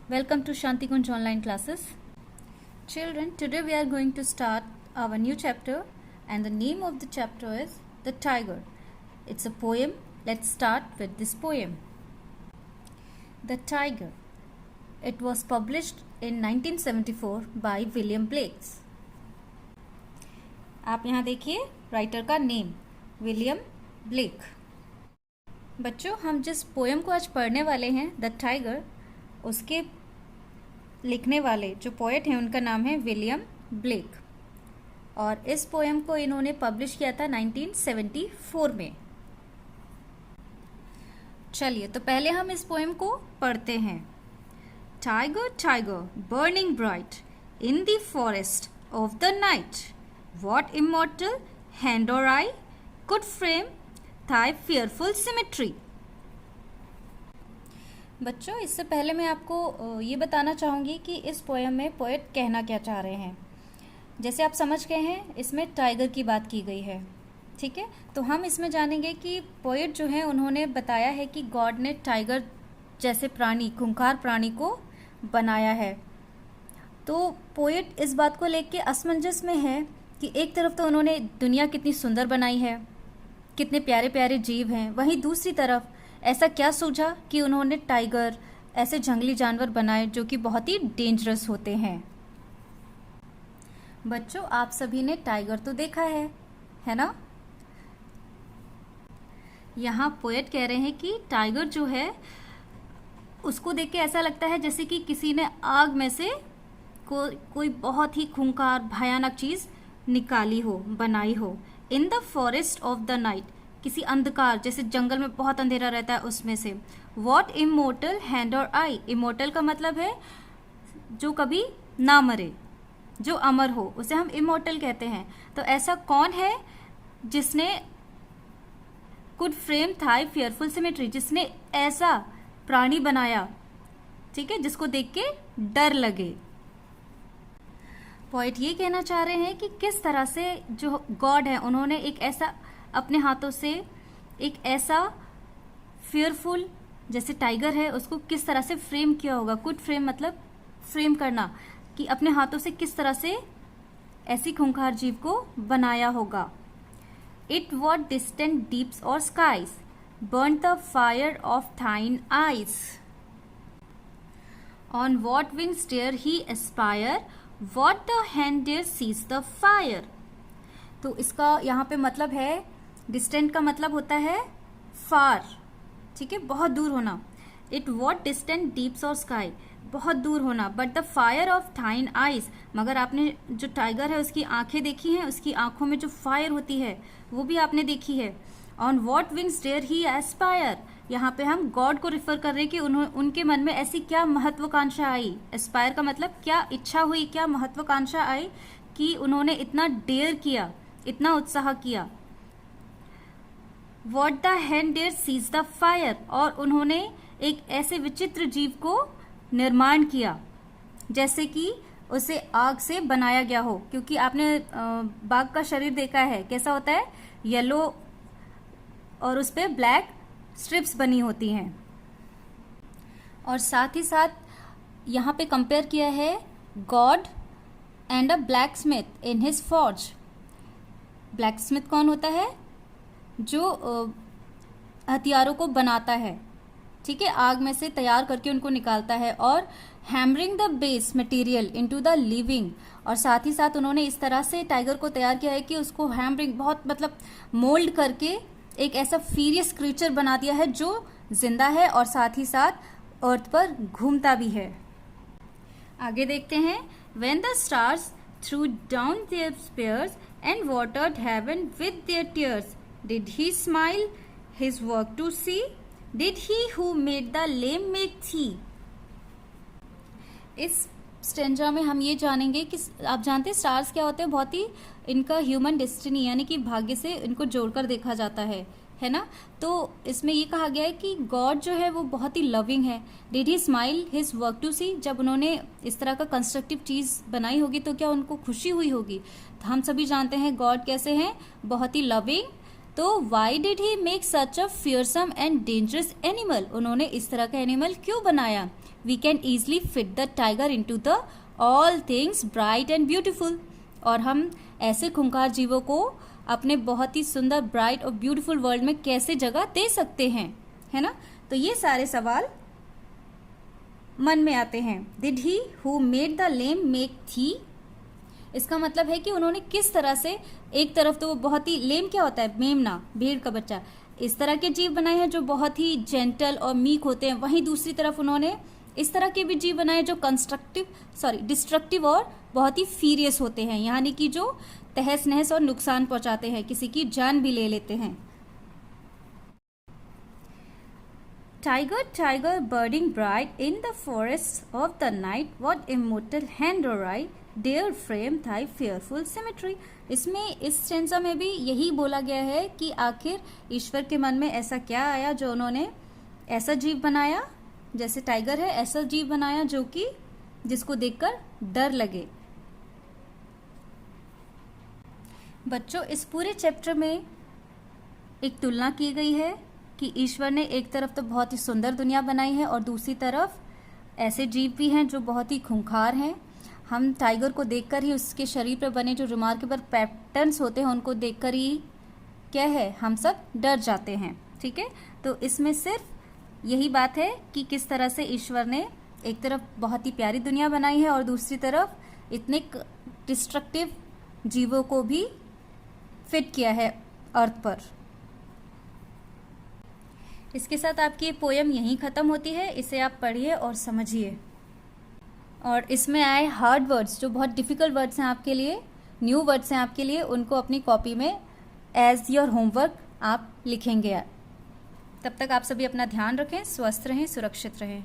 Welcome to Shanti Kunj online classes. Children, today we are going to start our new chapter and the name of the chapter is The Tiger. It's a poem. Let's start with this poem. The Tiger. It was published in 1974 by William Blake. आप यहाँ देखिए writer का name William Blake. बच्चों, हम जिस poem को आज पढ़ने वाले हैं द टाइगर, उसके लिखने वाले जो पोएट हैं उनका नाम है विलियम ब्लेक और इस पोएम को इन्होंने पब्लिश किया था 1974 में. चलिए तो पहले हम इस पोएम को पढ़ते हैं. Tiger tiger burning bright in the forest of the night, what immortal hand और आई could frame thy fearful symmetry. बच्चों, इससे पहले मैं आपको ये बताना चाहूँगी कि इस पोएम में पोएट कहना क्या चाह रहे हैं. जैसे आप समझ गए हैं, इसमें टाइगर की बात की गई है. ठीक है, तो हम इसमें जानेंगे कि पोएट जो है उन्होंने बताया है कि गॉड ने टाइगर जैसे प्राणी, खूंखार प्राणी को बनाया है. तो पोएट इस बात को लेके असमंजस में है कि एक तरफ तो उन्होंने दुनिया कितनी सुंदर बनाई है, कितने प्यारे प्यारे जीव हैं, वहीं दूसरी तरफ ऐसा क्या सूझा कि उन्होंने टाइगर ऐसे जंगली जानवर बनाए जो कि बहुत ही डेंजरस होते हैं. बच्चों, आप सभी ने टाइगर तो देखा है ना. यहाँ पोएट कह रहे हैं कि टाइगर जो है उसको देख के ऐसा लगता है जैसे कि किसी ने आग में से कोई बहुत ही खूंखार भयानक चीज निकाली हो, बनाई हो. In the forest of the night, किसी अंधकार, जैसे जंगल में बहुत अंधेरा रहता है उसमें से. वॉट इमोर्टल हैंड और आई, इमोर्टल का मतलब है जो कभी ना मरे, जो अमर हो, उसे हम इमोर्टल कहते हैं. तो ऐसा कौन है जिसने could frame thy fearful symmetry, जिसने ऐसा प्राणी बनाया, ठीक है, जिसको देख के डर लगे. पोएट ये कहना चाह रहे हैं कि किस तरह से जो गॉड है उन्होंने एक ऐसा अपने हाथों से एक ऐसा फियरफुल जैसे टाइगर है उसको किस तरह से फ्रेम किया होगा. कुड फ्रेम मतलब फ्रेम करना, कि अपने हाथों से किस तरह से ऐसी खूंखार जीव को बनाया होगा. इट वॉट डिस्टेंट डीप्स और skies burn the fire of thine eyes, on what wing stare he aspire, What the hand dare seize the fire. तो इसका यहाँ पे मतलब है, डिस्टेंट का मतलब होता है फार, ठीक है, बहुत दूर होना. इट वॉट डिस्टेंट डीप्स और स्काई, बहुत दूर होना. But the fire of thine eyes, मगर आपने जो टाइगर है उसकी आंखें देखी हैं, उसकी आंखों में जो फायर होती है वो भी आपने देखी है. On what wings dare he aspire, यहाँ पे हम गॉड को रिफर कर रहे हैं कि उनके मन में ऐसी क्या महत्वाकांक्षा आई. एस्पायर का मतलब क्या इच्छा हुई, क्या महत्वाकांक्षा आई कि उन्होंने इतना डेयर किया, इतना उत्साह किया. What the hand dare seize the fire, और उन्होंने एक ऐसे विचित्र जीव को निर्माण किया जैसे कि उसे आग से बनाया गया हो. क्योंकि आपने बाघ का शरीर देखा है, कैसा होता है, येलो और उस पर ब्लैक स्ट्रिप्स बनी होती हैं. और साथ ही साथ यहाँ पे कंपेयर किया है God and a black Smith in his forge. Black Smith कौन होता है, जो हथियारों को बनाता है, ठीक है, आग में से तैयार करके उनको निकालता है. और hammering the base material into the living, और साथ ही साथ उन्होंने इस तरह से टाइगर को तैयार किया है कि उसको हैमरिंग बहुत मतलब मोल्ड करके एक ऐसा फीरियस क्रीचर बना दिया है जो जिंदा है और साथ ही साथ अर्थ पर घूमता भी है. आगे देखते हैं. When the stars threw down their spears and watered heaven with their tears, did he smile his work to see? Did he who made the lame make thee? इस स्टेंजा में हम ये जानेंगे कि आप जानते हैं स्टार्स क्या होते हैं, बहुत ही इनका ह्यूमन डेस्टिनी यानी कि भाग्य से इनको जोड़कर देखा जाता है ना. तो इसमें ये कहा गया है कि गॉड जो है वो बहुत ही लविंग है. Did he smile his work to see, जब उन्होंने इस तरह का कंस्ट्रक्टिव चीज बनाई होगी तो क्या उनको खुशी हुई होगी. तो हम सभी जानते हैं गॉड कैसे हैं, बहुत ही लविंग तो why did he make such a fearsome and dangerous animal, उन्होंने इस तरह का एनिमल क्यों बनाया? We can easily fit the tiger into the all things bright and beautiful, और हम ऐसे खूंखार जीवों को अपने बहुत ही सुंदर ब्राइट और ब्यूटीफुल वर्ल्ड में कैसे जगह दे सकते हैं, है ना? तो ये सारे सवाल मन में आते हैं। Did he who made the lame make थी, इसका मतलब है कि उन्होंने किस तरह से, एक तरफ तो वो बहुत ही, लेम क्या होता है? मेमना, भेड़ का बच्चा, इस तरह के जीव बनाए हैं जो बहुत ही जेंटल और मीक होते हैं, वहीं दूसरी तरफ उन्होंने इस तरह के भी जीव बनाए जो डिस्ट्रक्टिव और बहुत ही फीरियस होते हैं, यानी कि जो तहस नहस और नुकसान पहुंचाते हैं, किसी की जान भी ले लेते हैं। Tiger, tiger, burning bright in the forests of the night, what immortal hand or eye dare frame thy fearful symmetry। इसमें, इस स्टेंजा में भी यही बोला गया है कि आखिर ईश्वर के मन में ऐसा क्या आया जो उन्होंने ऐसा जीव बनाया, जैसे टाइगर है, ऐसा जीव बनाया जो कि जिसको देखकर डर लगे। बच्चों, इस पूरे चैप्टर में एक तुलना की गई है कि ईश्वर ने एक तरफ तो बहुत ही सुंदर दुनिया बनाई है और दूसरी तरफ ऐसे जीव भी हैं जो बहुत ही खूंखार हैं। हम टाइगर को देखकर ही, उसके शरीर पर बने जो रिमार्केबल पैटर्न्स होते हैं उनको देखकर ही क्या है, हम सब डर जाते हैं। ठीक है, तो इसमें सिर्फ यही बात है कि किस तरह से ईश्वर ने एक तरफ बहुत ही प्यारी दुनिया बनाई है और दूसरी तरफ इतने डिस्ट्रक्टिव जीवों को भी फिट किया है अर्थ पर। इसके साथ आपकी ये पोयम यहीं ख़त्म होती है। इसे आप पढ़िए और समझिए, और इसमें आए हार्ड वर्ड्स, जो बहुत डिफ़िकल्ट वर्ड्स हैं आपके लिए, न्यू वर्ड्स हैं आपके लिए, उनको अपनी कॉपी में एज योर होमवर्क आप लिखेंगे। तब तक आप सभी अपना ध्यान रखें, स्वस्थ रहें, सुरक्षित रहें।